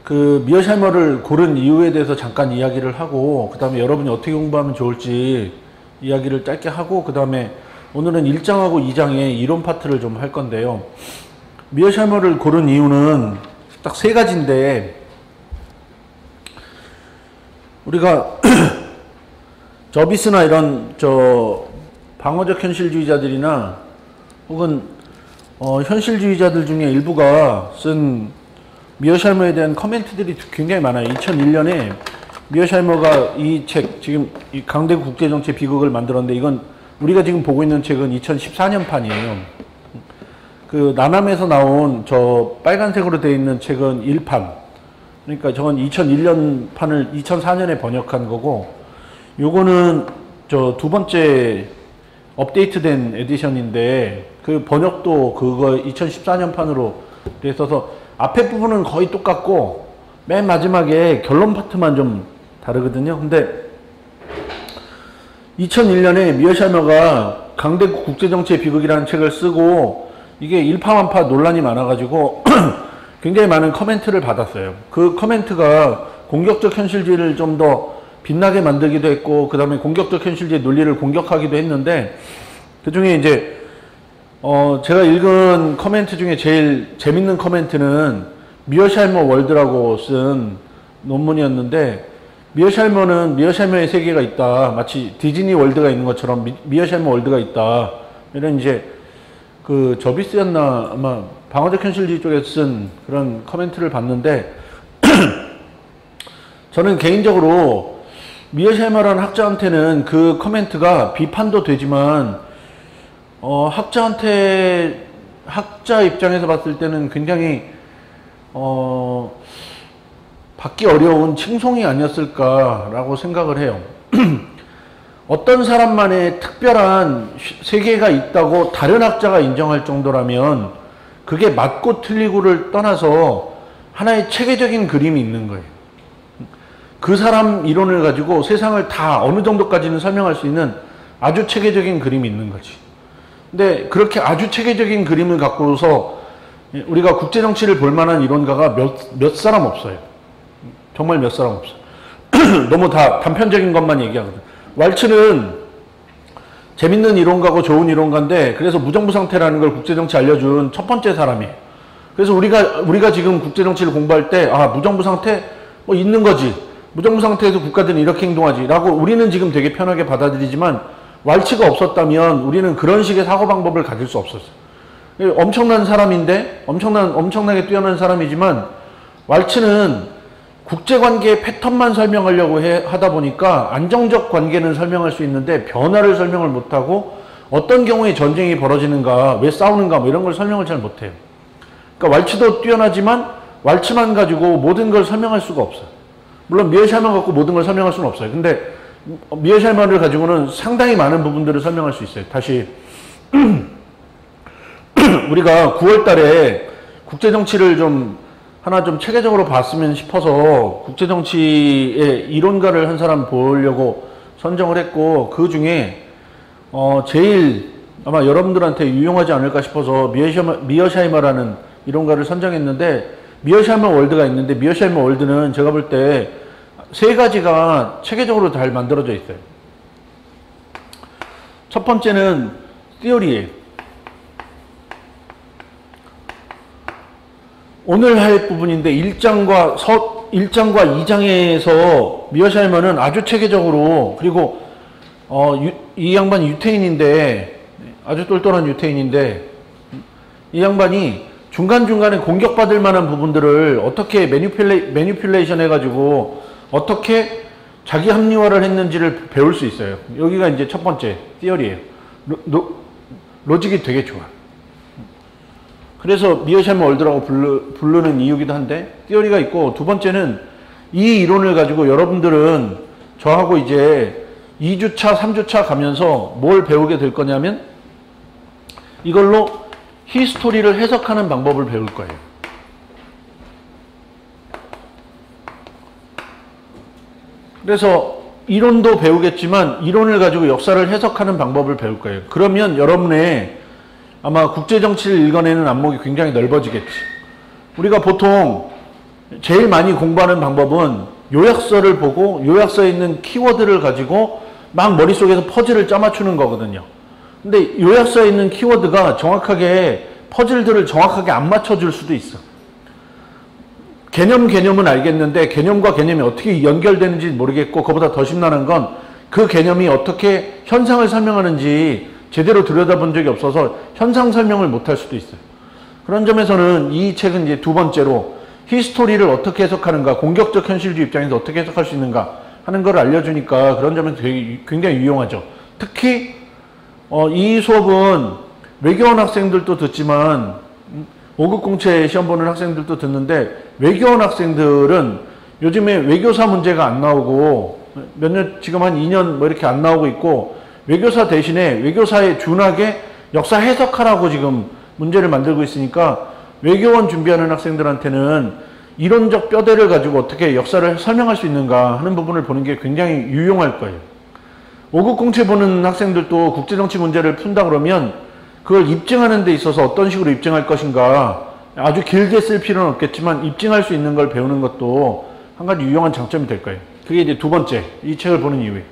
그 미어샤이머를 고른 이유에 대해서 잠깐 이야기를 하고, 그 다음에 여러분이 어떻게 공부하면 좋을지 이야기를 짧게 하고, 그 다음에 오늘은 1장하고 2장의 이론 파트를 좀 할 건데요. 미어샤이머를 고른 이유는 딱 세 가지인데, 우리가 저비스나 이런 방어적 현실주의자들이나 혹은 현실주의자들 중에 일부가 쓴 미어샤이머에 대한 커멘트들이 굉장히 많아요. 2001년에 미어샤이머가 이 책, 지금 이 강대국 국제정치 비극을 만들었는데, 이건 우리가 지금 보고 있는 책은 2014년 판이에요. 그 나남에서 나온 저 빨간색으로 되어 있는 책은 1판. 그러니까 저건 2001년 판을 2004년에 번역한 거고, 요거는 저 두 번째 업데이트된 에디션인데, 그 번역도 그거 2014년 판으로 돼 있어서 앞에 부분은 거의 똑같고 맨 마지막에 결론 파트만 좀 다르거든요. 근데 2001년에 미어샤이머가 강대국 국제정치의 비극이라는 책을 쓰고, 이게 일파만파 논란이 많아가지고 굉장히 많은 커멘트를 받았어요. 그 커멘트가 공격적 현실주의를 좀 더 빛나게 만들기도 했고, 그 다음에 공격적 현실주의 논리를 공격하기도 했는데, 그 중에 이제 제가 읽은 커멘트 중에 제일 재밌는 커멘트는 미어샤이머 월드라고 쓴 논문이었는데, 미어샤이머는 미어샤이머의 세계가 있다, 마치 디즈니 월드가 있는 것처럼 미어샤이머 월드가 있다, 이런 이제 그 저비스였나 아마 방어적 현실주의 쪽에서 쓴 그런 커멘트를 봤는데 저는 개인적으로 미어샤이머라는 학자한테는 그 커멘트가 비판도 되지만 학자 입장에서 봤을 때는 굉장히 받기 어려운 칭송이 아니었을까라고 생각을 해요. 어떤 사람만의 특별한 세계가 있다고 다른 학자가 인정할 정도라면 그게 맞고 틀리고를 떠나서 하나의 체계적인 그림이 있는 거예요. 그 사람 이론을 가지고 세상을 다 어느 정도까지는 설명할 수 있는 아주 체계적인 그림이 있는 거지. 근데 그렇게 아주 체계적인 그림을 갖고서 우리가 국제정치를 볼 만한 이론가가 몇 사람 없어요. 정말 몇 사람 없어요. 너무 다 단편적인 것만 얘기하거든. 왈츠는 재밌는 이론가고 좋은 이론가인데, 그래서 무정부 상태라는 걸 국제정치 알려준 첫 번째 사람이에요. 그래서 우리가 지금 국제정치를 공부할 때, 무정부 상태 뭐 있는 거지, 무정부 상태에서 국가들은 이렇게 행동하지 라고 우리는 지금 되게 편하게 받아들이지만, 왈츠가 없었다면 우리는 그런 식의 사고방법을 가질 수 없었어요. 엄청난 사람인데, 엄청나게 뛰어난 사람이지만, 왈츠는 국제관계의 패턴만 설명하려고 하다 보니까 안정적 관계는 설명할 수 있는데 변화를 설명을 못하고, 어떤 경우에 전쟁이 벌어지는가, 왜 싸우는가 뭐 이런 걸 설명을 잘 못해요. 그러니까 왈츠도 뛰어나지만 왈츠만 가지고 모든 걸 설명할 수가 없어요. 물론 미어샤이머 갖고 모든 걸 설명할 수는 없어요. 근데 미어샤이머를 가지고는 상당히 많은 부분들을 설명할 수 있어요. 다시 우리가 9월 달에 국제정치를 하나 좀 체계적으로 봤으면 싶어서 국제정치의 이론가를 한 사람 보려고 선정을 했고, 그 중에 제일 아마 여러분들한테 유용하지 않을까 싶어서 미어샤이머라는 이론가를 선정했는데, 미어샤이머 월드가 있는데, 미어샤이머 월드는 제가 볼 때 세 가지가 체계적으로 잘 만들어져 있어요. 첫 번째는 티어리예요. 오늘 할 부분인데 1장과 2장에서 미어샤이머는 아주 체계적으로, 그리고 이 양반이 유태인인데, 아주 똘똘한 유태인인데, 이 양반이 중간중간에 공격받을 만한 부분들을 어떻게 매니퓰레이션 해가지고 어떻게 자기 합리화를 했는지를 배울 수 있어요. 여기가 이제 첫 번째 티어리예요. 로직이 되게 좋아. 그래서 미어샤이머 월드라고 부르는 이유기도 한데, 티어리가 있고, 두 번째는 이 이론을 가지고 여러분들은 저하고 이제 2주차, 3주차 가면서 뭘 배우게 될 거냐면, 이걸로 히스토리를 해석하는 방법을 배울 거예요. 그래서 이론도 배우겠지만 이론을 가지고 역사를 해석하는 방법을 배울 거예요. 그러면 여러분의 아마 국제정치를 읽어내는 안목이 굉장히 넓어지겠지. 우리가 보통 제일 많이 공부하는 방법은 요약서를 보고 요약서에 있는 키워드를 가지고 막 머릿속에서 퍼즐을 짜맞추는 거거든요. 근데 요약서에 있는 키워드가 정확하게 퍼즐들을 정확하게 안 맞춰줄 수도 있어. 개념은 알겠는데 개념과 개념이 어떻게 연결되는지 모르겠고, 그보다 더 심란한 건 그 개념이 어떻게 현상을 설명하는지 제대로 들여다본 적이 없어서 현상 설명을 못할 수도 있어요. 그런 점에서는 이 책은 이제 두 번째로 히스토리를 어떻게 해석하는가, 공격적 현실주의 입장에서 어떻게 해석할 수 있는가 하는 걸 알려주니까 그런 점에서 되게 굉장히 유용하죠. 특히 이 수업은 외교원 학생들도 듣지만 5급 공채 시험 보는 학생들도 듣는데, 외교원 학생들은 요즘에 외교사 문제가 안 나오고 몇 년, 지금 한 2년 뭐 이렇게 안 나오고 있고, 외교사 대신에 외교사에 준하게 역사 해석하라고 지금 문제를 만들고 있으니까 외교원 준비하는 학생들한테는 이론적 뼈대를 가지고 어떻게 역사를 설명할 수 있는가 하는 부분을 보는 게 굉장히 유용할 거예요. 5급 공채 보는 학생들도 국제정치 문제를 푼다 그러면 그걸 입증하는 데 있어서 어떤 식으로 입증할 것인가, 아주 길게 쓸 필요는 없겠지만 입증할 수 있는 걸 배우는 것도 한 가지 유용한 장점이 될 거예요. 그게 이제 두 번째, 이 책을 보는 이유예요.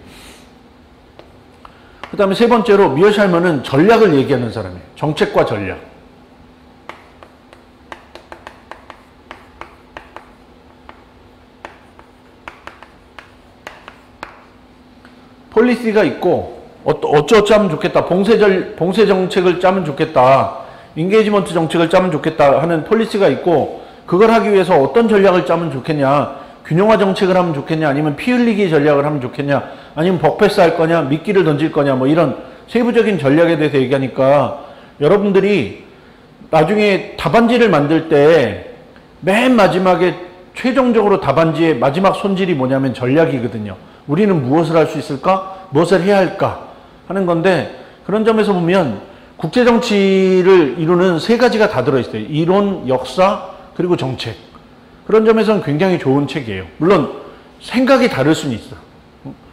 그 다음에 세 번째로 미어샬머는 전략을 얘기하는 사람이에요. 정책과 전략. 폴리시가 있고 어쩌어쩌 하면 좋겠다, 봉쇄 정책을 짜면 좋겠다, 인게이지먼트 정책을 짜면 좋겠다 하는 폴리시가 있고, 그걸 하기 위해서 어떤 전략을 짜면 좋겠냐, 균형화 정책을 하면 좋겠냐, 아니면 피 흘리기 전략을 하면 좋겠냐, 아니면 벅패스 할 거냐, 미끼를 던질 거냐, 뭐 이런 세부적인 전략에 대해서 얘기하니까 여러분들이 나중에 답안지를 만들 때 맨 마지막에 최종적으로 답안지의 마지막 손질이 뭐냐면 전략이거든요. 우리는 무엇을 할 수 있을까? 무엇을 해야 할까? 하는 건데, 그런 점에서 보면 국제정치를 이루는 세 가지가 다 들어있어요. 이론, 역사, 그리고 정책. 그런 점에서는 굉장히 좋은 책이에요. 물론 생각이 다를 수는 있어.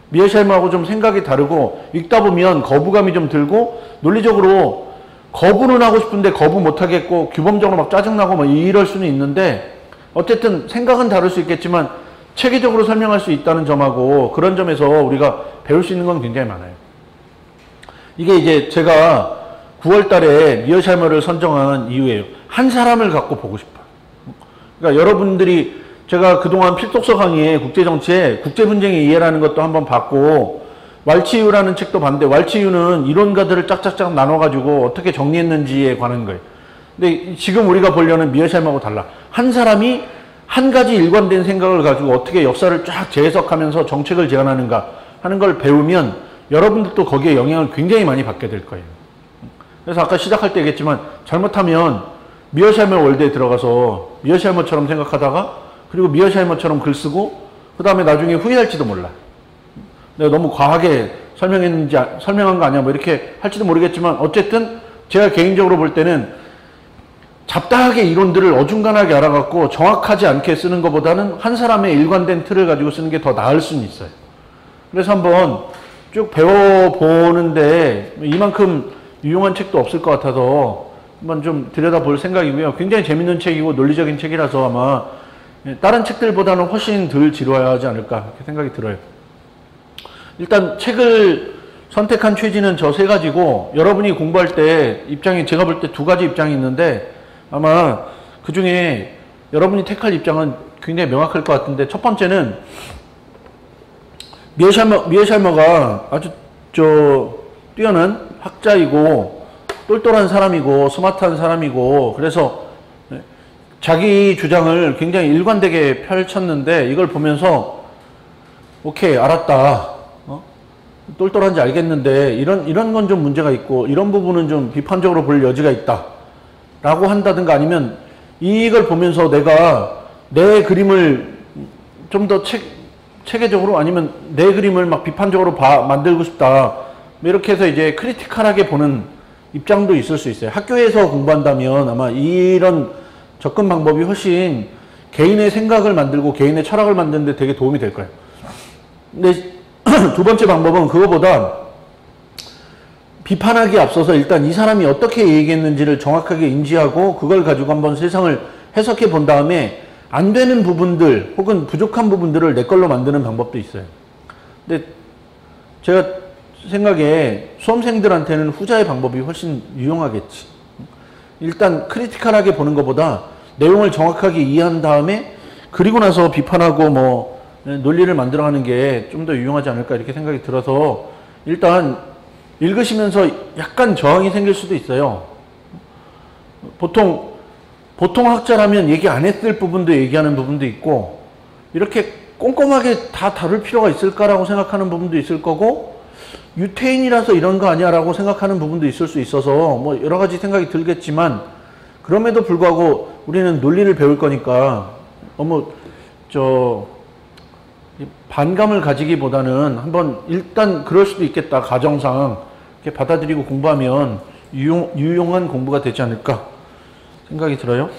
미어샬머하고 좀 생각이 다르고, 읽다 보면 거부감이 좀 들고, 논리적으로 거부는 하고 싶은데 거부 못하겠고, 규범적으로 막 짜증나고 막 이럴 수는 있는데, 어쨌든 생각은 다를 수 있겠지만 체계적으로 설명할 수 있다는 점하고, 그런 점에서 우리가 배울 수 있는 건 굉장히 많아요. 이게 이제 제가 9월 달에 미어샬머를 선정한 이유예요. 한 사람을 갖고 보고 싶어요. 그러니까 여러분들이, 제가 그동안 필독서 강의에 국제정치에 국제분쟁의 이해라는 것도 한번 봤고, 왈치유라는 책도 봤는데, 왈치유는 이론가들을 짝짝짝 나눠가지고 어떻게 정리했는지에 관한 거예요. 근데 지금 우리가 보려는 미어샬머하고 달라. 한 사람이 한 가지 일관된 생각을 가지고 어떻게 역사를 쫙 재해석하면서 정책을 제안하는가 하는 걸 배우면 여러분들도 거기에 영향을 굉장히 많이 받게 될 거예요. 그래서 아까 시작할 때 얘기했지만, 잘못하면 미어샬머 월드에 들어가서 미어샬머처럼 생각하다가, 그리고 미어샬머처럼 글 쓰고, 그 다음에 나중에 후회할지도 몰라. 내가 너무 과하게 설명한 거 아니야, 뭐 이렇게 할지도 모르겠지만, 어쨌든 제가 개인적으로 볼 때는 잡다하게 이론들을 어중간하게 알아갖고 정확하지 않게 쓰는 것보다는 한 사람의 일관된 틀을 가지고 쓰는 게 더 나을 수는 있어요. 그래서 한번 쭉 배워보는데 이만큼 유용한 책도 없을 것 같아서 한번 좀 들여다볼 생각이고요. 굉장히 재밌는 책이고 논리적인 책이라서 아마 다른 책들보다는 훨씬 덜 지루하지 않을까 이렇게 생각이 들어요. 일단 책을 선택한 취지는 저 세 가지고, 여러분이 공부할 때 입장이, 제가 볼 때 두 가지 입장이 있는데, 아마 그 중에 여러분이 택할 입장은 굉장히 명확할 것 같은데, 첫 번째는 미어샬머가 아주 뛰어난 학자이고 똘똘한 사람이고 스마트한 사람이고, 그래서 자기 주장을 굉장히 일관되게 펼쳤는데, 이걸 보면서 오케이, 알았다, 똘똘한지 알겠는데 이런 건 좀 문제가 있고 이런 부분은 좀 비판적으로 볼 여지가 있다 라고 한다든가, 아니면 이걸 보면서 내가 내 그림을 좀 더 체계적으로, 아니면 내 그림을 막 비판적으로 만들고 싶다, 이렇게 해서 이제 크리티컬하게 보는 입장도 있을 수 있어요. 학교에서 공부한다면 아마 이런 접근 방법이 훨씬 개인의 생각을 만들고 개인의 철학을 만드는 데 되게 도움이 될 거예요. 근데 두 번째 방법은 그거보다 비판하기에 앞서서 일단 이 사람이 어떻게 얘기했는지를 정확하게 인지하고 그걸 가지고 한번 세상을 해석해 본 다음에 안 되는 부분들 혹은 부족한 부분들을 내 걸로 만드는 방법도 있어요. 근데 제가 생각에 수험생들한테는 후자의 방법이 훨씬 유용하겠지. 일단 크리티컬하게 보는 것보다 내용을 정확하게 이해한 다음에 그리고 나서 비판하고 뭐 논리를 만들어가는 게 좀 더 유용하지 않을까 이렇게 생각이 들어서 일단 읽으시면서 약간 저항이 생길 수도 있어요. 보통 학자라면 얘기 안 했을 부분도 얘기하는 부분도 있고 이렇게 꼼꼼하게 다 다룰 필요가 있을까라고 생각하는 부분도 있을 거고 유태인이라서 이런 거 아니야 라고 생각하는 부분도 있을 수 있어서 뭐 여러 가지 생각이 들겠지만 그럼에도 불구하고 우리는 논리를 배울 거니까 너무 반감을 가지기보다는 한번 일단 그럴 수도 있겠다 가정상 이렇게 받아들이고 공부하면 유용한 공부가 되지 않을까 생각이 들어요.